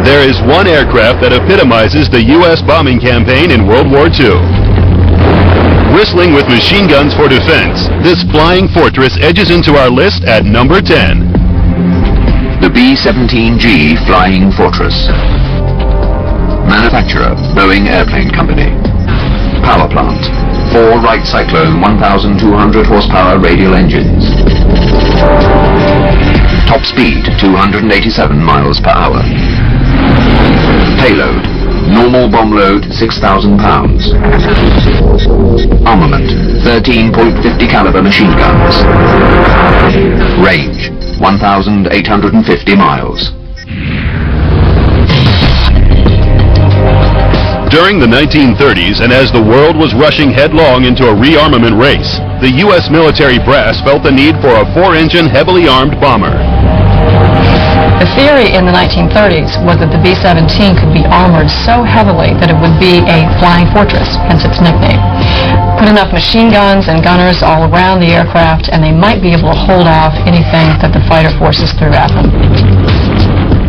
There is one aircraft that epitomizes the U.S. bombing campaign in World War II. Bristling with machine guns for defense, this flying fortress edges into our list at number 10. The B17G Flying Fortress. Manufacturer, Boeing Airplane Company. Power plant, 4 Wright Cyclone 1,200 horsepower radial engines. Top speed, 287 miles per hour. Payload, normal bomb load, 6,000 pounds. Armament, 13.50 caliber machine guns. Range, 1,850 miles. During the 1930s, and as the world was rushing headlong into a rearmament race, the U.S. military brass felt the need for a 4-engine, heavily armed bomber. The theory in the 1930s was that the B-17 could be armored so heavily that it would be a flying fortress, hence its nickname. Put enough machine guns and gunners all around the aircraft, and they might be able to hold off anything that the fighter forces threw at them.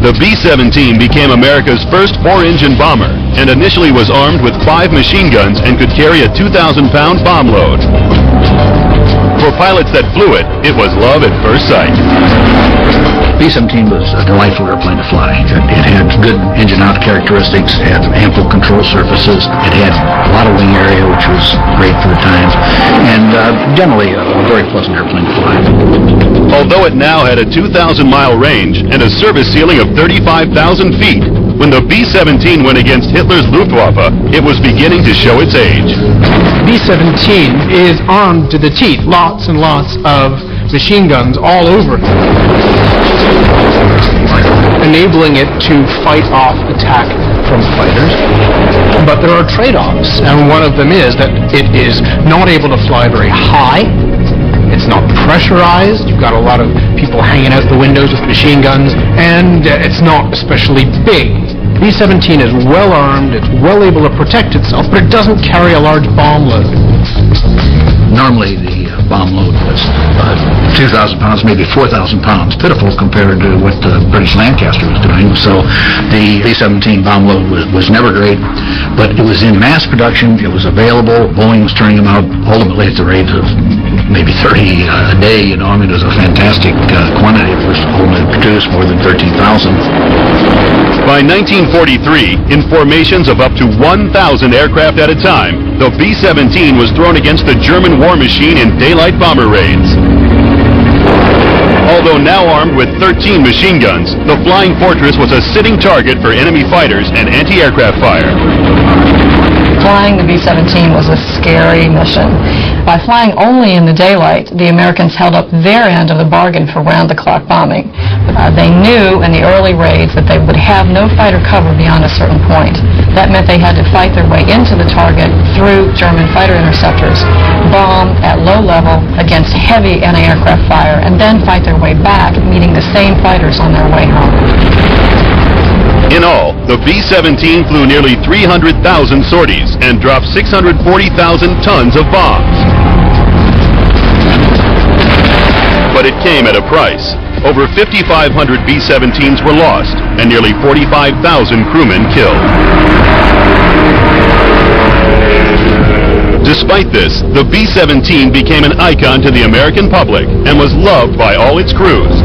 The B-17 became America's first 4-engine bomber, and initially was armed with 5 machine guns and could carry a 2,000-pound bomb load. For pilots that flew it, it was love at first sight. B-17 was a delightful airplane to fly. It had good engine-out characteristics, had ample control surfaces, it had a lot of wing area, which was great for the times, and generally a very pleasant airplane to fly. Although it now had a 2,000-mile range and a service ceiling of 35,000 feet, when the B-17 went against Hitler's Luftwaffe, it was beginning to show its age. B-17 is armed to the teeth, lots and lots of machine guns all over it, enabling it to fight off attack from fighters. But there are trade-offs, and one of them is that it is not able to fly very high. It's not pressurized. You've got a lot of people hanging out the windows with machine guns, and it's not especially big. B-17 is well armed, it's well able to protect itself, but it doesn't carry a large bomb load. Normally the bomb load was 2,000 pounds, maybe 4,000 pounds. Pitiful compared to what the British Lancaster was doing. So the B-17 bomb load was never great, but it was in mass production. It was available. Boeing was turning them out ultimately at the rate of maybe 30 a day. You know, I mean, it was a fantastic quantity. It was ultimately produced more than 13,000. By 1943, in formations of up to 1,000 aircraft at a time, the B-17 was thrown against the German war machine in daylight bomber raids. Although now armed with 13 machine guns, the Flying Fortress was a sitting target for enemy fighters and anti-aircraft fire. Flying the B-17 was a scary mission. By flying only in the daylight, the Americans held up their end of the bargain for round-the-clock bombing. They knew in the early raids that they would have no fighter cover beyond a certain point. That meant they had to fight their way into the target through German fighter interceptors, bomb at low level against heavy anti-aircraft fire, and then fight their way back, meeting the same fighters on their way home. In all, the B-17 flew nearly 300,000 sorties and dropped 640,000 tons of bombs. But it came at a price. Over 5,500 B-17s were lost and nearly 45,000 crewmen killed. Despite this, the B-17 became an icon to the American public and was loved by all its crews.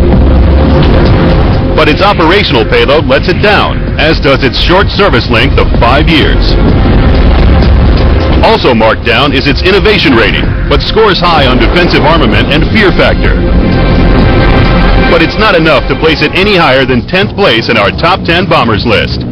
But its operational payload lets it down, as does its short service length of 5 years. Also marked down is its innovation rating, but scores high on defensive armament and fear factor. But it's not enough to place it any higher than 10th place in our top 10 bombers list.